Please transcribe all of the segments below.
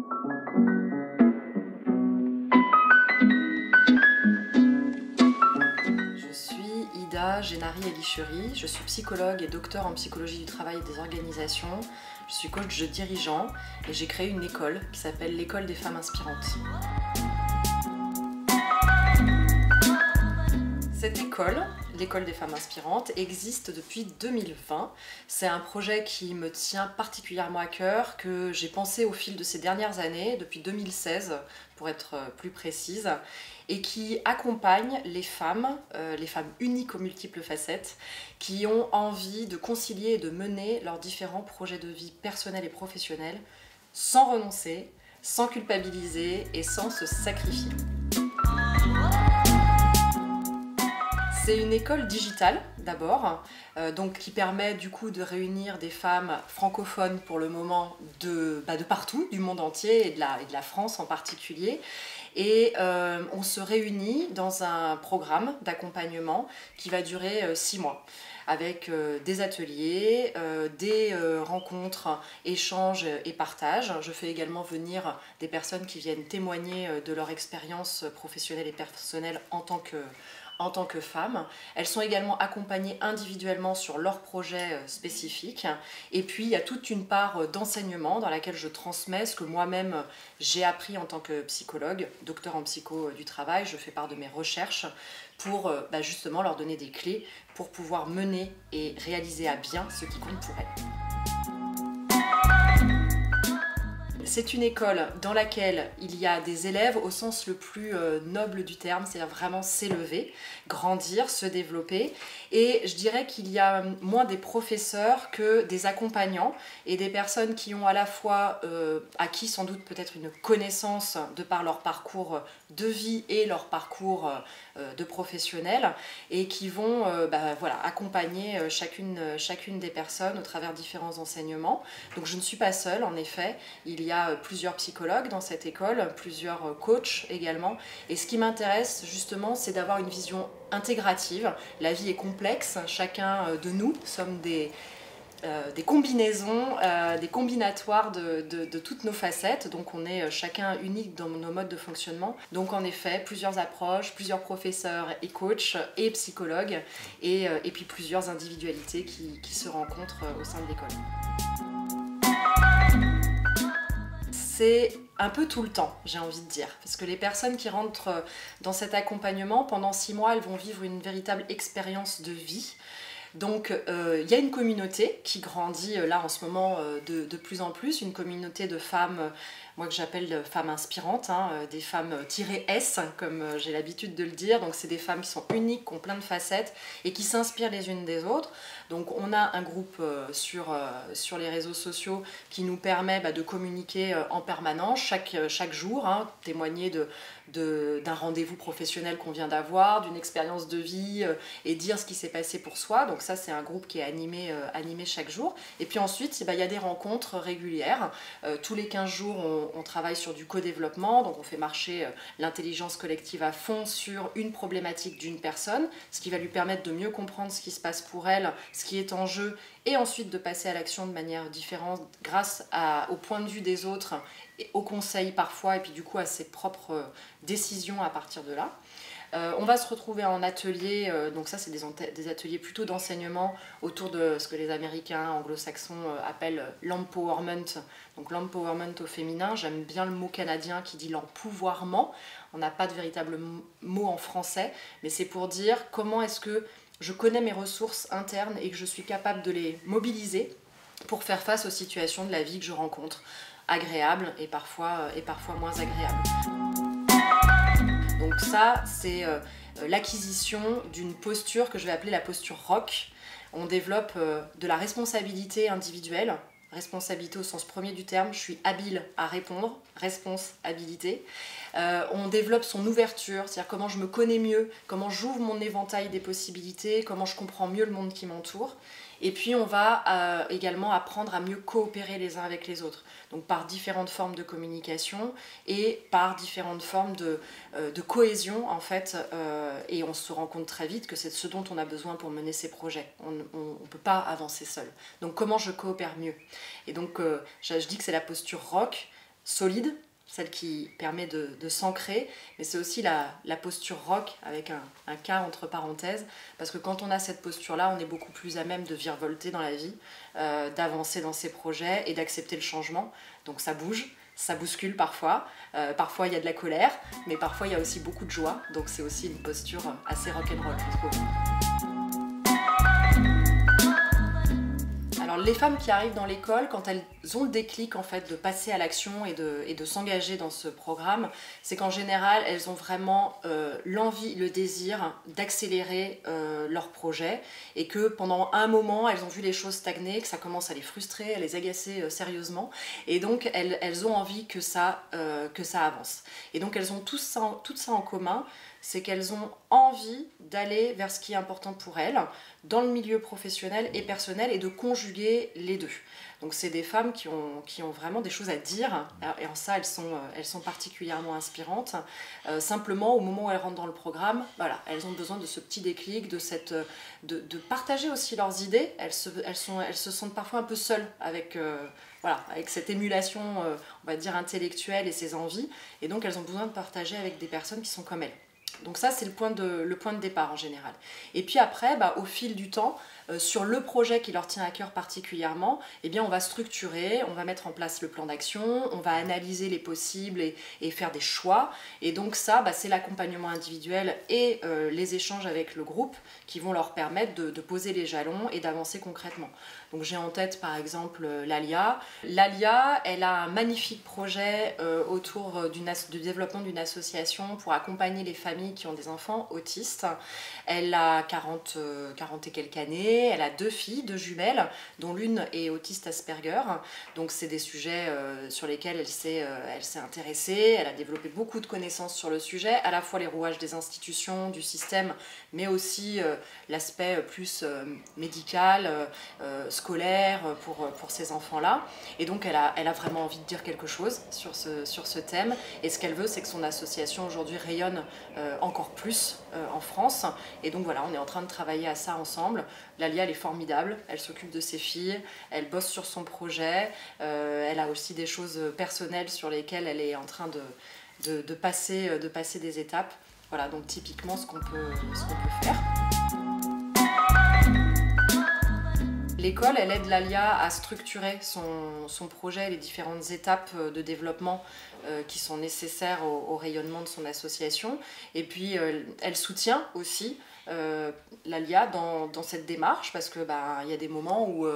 Je suis Ida Génari Elichuri, je suis psychologue et docteur en psychologie du travail et des organisations. Je suis coach de dirigeants et j'ai créé une école qui s'appelle l'École des femmes inspirantes. Cette école, l'École des femmes inspirantes, existe depuis 2020. C'est un projet qui me tient particulièrement à cœur, que j'ai pensé au fil de ces dernières années, depuis 2016 pour être plus précise, et qui accompagne les femmes uniques aux multiples facettes, qui ont envie de concilier et de mener leurs différents projets de vie personnels et professionnels sans renoncer, sans culpabiliser et sans se sacrifier. C'est une école digitale d'abord, donc qui permet du coup de réunir des femmes francophones pour le moment de partout, du monde entier et de la France en particulier. Et on se réunit dans un programme d'accompagnement qui va durer 6 mois avec des ateliers, des rencontres, échanges et partages. Je fais également venir des personnes qui viennent témoigner de leur expérience professionnelle et personnelle en tant que femmes. Elles sont également accompagnées individuellement sur leurs projets spécifiques. Et puis il y a toute une part d'enseignement dans laquelle je transmets ce que moi-même j'ai appris en tant que psychologue, docteur en psycho du travail. Je fais part de mes recherches pour justement leur donner des clés pour pouvoir mener et réaliser à bien ce qui compte pour elles. C'est une école dans laquelle il y a des élèves au sens le plus noble du terme, c'est-à-dire vraiment s'élever, grandir, se développer. Et je dirais qu'il y a moins des professeurs que des accompagnants et des personnes qui ont à la fois acquis sans doute peut-être une connaissance de par leur parcours de vie et leur parcours de professionnels et qui vont accompagner chacune des personnes au travers différents enseignements. Donc je ne suis pas seule en effet, il y a plusieurs psychologues dans cette école, plusieurs coachs également. Et ce qui m'intéresse justement, c'est d'avoir une vision intégrative. La vie est complexe, chacun de nous sommes des combinaisons, des combinatoires de toutes nos facettes. Donc on est chacun unique dans nos modes de fonctionnement. Donc en effet, plusieurs approches, plusieurs professeurs et coachs et psychologues et puis plusieurs individualités qui se rencontrent au sein de l'école. C'est un peu tout le temps, j'ai envie de dire, parce que les personnes qui rentrent dans cet accompagnement, pendant 6 mois, elles vont vivre une véritable expérience de vie. Donc il y a une communauté qui grandit là en ce moment de plus en plus, une communauté de femmes, moi que j'appelle femmes inspirantes, des femmes -S comme j'ai l'habitude de le dire. Donc c'est des femmes qui sont uniques, qui ont plein de facettes et qui s'inspirent les unes des autres. Donc on a un groupe sur les réseaux sociaux qui nous permet de communiquer en permanence, chaque jour, témoigner d'un rendez-vous professionnel qu'on vient d'avoir, d'une expérience de vie et dire ce qui s'est passé pour soi. Donc ça c'est un groupe qui est animé chaque jour. Et puis ensuite il y a des rencontres régulières. Tous les 15 jours on travaille sur du co-développement, donc on fait marcher l'intelligence collective à fond sur une problématique d'une personne, ce qui va lui permettre de mieux comprendre ce qui se passe pour elle, ce qui est en jeu, et ensuite de passer à l'action de manière différente grâce au point de vue des autres, et aux conseils parfois, et puis du coup à ses propres décisions à partir de là. On va se retrouver en atelier, donc ça c'est des ateliers plutôt d'enseignement autour de ce que les Américains anglo-saxons appellent l'empowerment, donc l'empowerment au féminin. J'aime bien le mot canadien qui dit l'empouvoirment. On n'a pas de véritable mot en français, mais c'est pour dire comment est-ce que je connais mes ressources internes et que je suis capable de les mobiliser pour faire face aux situations de la vie que je rencontre, agréables et parfois moins agréables. Donc ça, c'est l'acquisition d'une posture que je vais appeler la posture rock. On développe de la responsabilité individuelle, responsabilité au sens premier du terme, je suis habile à répondre, responsabilité. On développe son ouverture, c'est-à-dire comment je me connais mieux, comment j'ouvre mon éventail des possibilités, comment je comprends mieux le monde qui m'entoure. Et puis on va également apprendre à mieux coopérer les uns avec les autres, donc par différentes formes de communication et par différentes formes de cohésion en fait, et on se rend compte très vite que c'est ce dont on a besoin pour mener ces projets. On ne peut pas avancer seul. Donc comment je coopère mieux? Et donc je dis que c'est la posture rock. solide, celle qui permet de s'ancrer, mais c'est aussi la posture rock avec un K entre parenthèses, parce que quand on a cette posture-là, on est beaucoup plus à même de virevolter dans la vie, d'avancer dans ses projets et d'accepter le changement. Donc ça bouge, ça bouscule parfois, parfois il y a de la colère, mais parfois il y a aussi beaucoup de joie, donc c'est aussi une posture assez rock'n'roll, je trouve. Alors les femmes qui arrivent dans l'école, quand elles ont le déclic en fait de passer à l'action et de s'engager dans ce programme, c'est qu'en général elles ont vraiment l'envie, le désir d'accélérer leur projet et que pendant un moment elles ont vu les choses stagner, que ça commence à les frustrer, à les agacer sérieusement et donc elles ont envie que ça avance. Et donc elles ont tout ça en commun, c'est qu'elles ont envie d'aller vers ce qui est important pour elles, dans le milieu professionnel et personnel, et de conjuguer les deux. Donc c'est des femmes qui ont vraiment des choses à dire, et en ça elles sont particulièrement inspirantes. Simplement, au moment où elles rentrent dans le programme, voilà, elles ont besoin de ce petit déclic, de partager aussi leurs idées. Elles se sentent parfois un peu seules avec cette émulation, on va dire, intellectuelle et ses envies, et donc elles ont besoin de partager avec des personnes qui sont comme elles. Donc ça, c'est le point de départ en général. Et puis après, au fil du temps, sur le projet qui leur tient à cœur particulièrement, eh bien, on va structurer, on va mettre en place le plan d'action, on va analyser les possibles et faire des choix. Et donc ça, c'est l'accompagnement individuel et les échanges avec le groupe qui vont leur permettre de poser les jalons et d'avancer concrètement. Donc j'ai en tête par exemple Lalia. Lalia, elle a un magnifique projet autour du développement d'une association pour accompagner les familles qui ont des enfants autistes. Elle a 40 et quelques années, elle a 2 filles, 2 jumelles, dont l'une est autiste Asperger. Donc c'est des sujets sur lesquels elle s'est intéressée, elle a développé beaucoup de connaissances sur le sujet, à la fois les rouages des institutions, du système, mais aussi l'aspect plus médical, scolaire pour ces enfants-là. Et donc elle a vraiment envie de dire quelque chose sur ce thème. Et ce qu'elle veut, c'est que son association aujourd'hui rayonne encore plus en France. Et donc voilà, on est en train de travailler à ça ensemble. Lalia, elle est formidable, elle s'occupe de ses filles, elle bosse sur son projet, elle a aussi des choses personnelles sur lesquelles elle est en train de passer des étapes. Voilà, donc typiquement ce qu'on peut faire. L'école, elle aide Lalia à structurer son projet, les différentes étapes de développement qui sont nécessaires au rayonnement de son association. Et puis, elle soutient aussi Lalia dans cette démarche parce que y a des moments où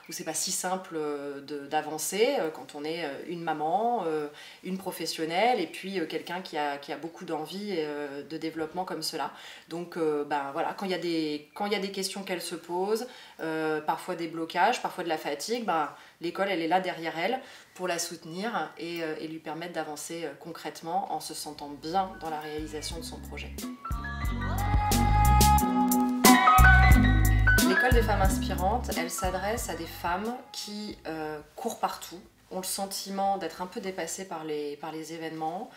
c'est pas si simple d'avancer quand on est une maman, une professionnelle et puis quelqu'un qui a beaucoup d'envie de développement comme cela. Donc voilà, quand il y a des questions qu'elle se pose, parfois des blocages, parfois de la fatigue, l'école elle est là derrière elle pour la soutenir et lui permettre d'avancer concrètement en se sentant bien dans la réalisation de son projet. L'école des femmes inspirantes, elle s'adresse à des femmes qui courent partout, ont le sentiment d'être un peu dépassées par les événements,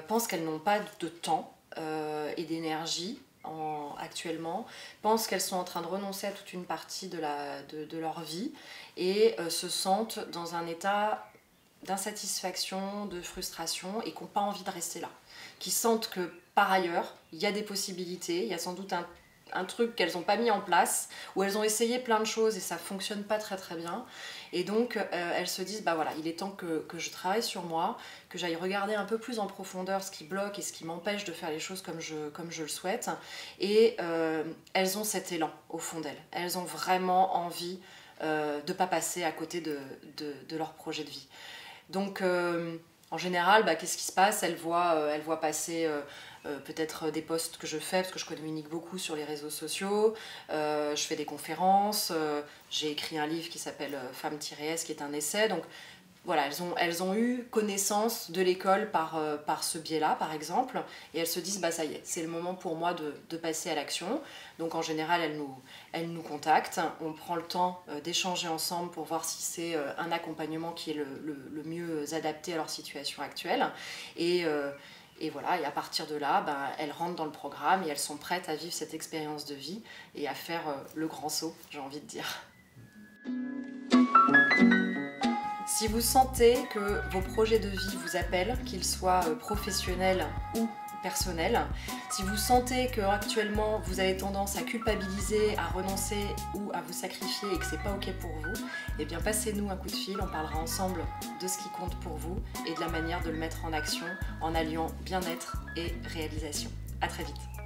pensent qu'elles n'ont pas de temps et d'énergie actuellement, pensent qu'elles sont en train de renoncer à toute une partie de leur vie et se sentent dans un état d'insatisfaction, de frustration et qui n'ont pas envie de rester là. Qui sentent que par ailleurs, il y a des possibilités, il y a sans doute un truc qu'elles n'ont pas mis en place, où elles ont essayé plein de choses et ça ne fonctionne pas très très bien. Et donc elles se disent, voilà, il est temps que je travaille sur moi, que j'aille regarder un peu plus en profondeur ce qui bloque et ce qui m'empêche de faire les choses comme je le souhaite. Et elles ont cet élan au fond d'elles. Elles ont vraiment envie de ne pas passer à côté de leur projet de vie. Donc en général, qu'est-ce qui se passe ? Elles voient passer peut-être des posts que je fais, parce que je communique beaucoup sur les réseaux sociaux, je fais des conférences, j'ai écrit un livre qui s'appelle Femme-S, qui est un essai. Donc voilà, elles ont eu connaissance de l'école par ce biais-là, par exemple, et elles se disent, ça y est, c'est le moment pour moi de passer à l'action. Donc en général, elles nous contactent, on prend le temps d'échanger ensemble pour voir si c'est un accompagnement qui est le mieux adapté à leur situation actuelle. Et voilà, et à partir de là, elles rentrent dans le programme et elles sont prêtes à vivre cette expérience de vie et à faire le grand saut, j'ai envie de dire. Si vous sentez que vos projets de vie vous appellent, qu'ils soient professionnels ou personnels, si vous sentez que actuellement vous avez tendance à culpabiliser, à renoncer ou à vous sacrifier et que c'est pas ok pour vous, eh bien passez-nous un coup de fil, on parlera ensemble de ce qui compte pour vous et de la manière de le mettre en action en alliant bien-être et réalisation. À très vite.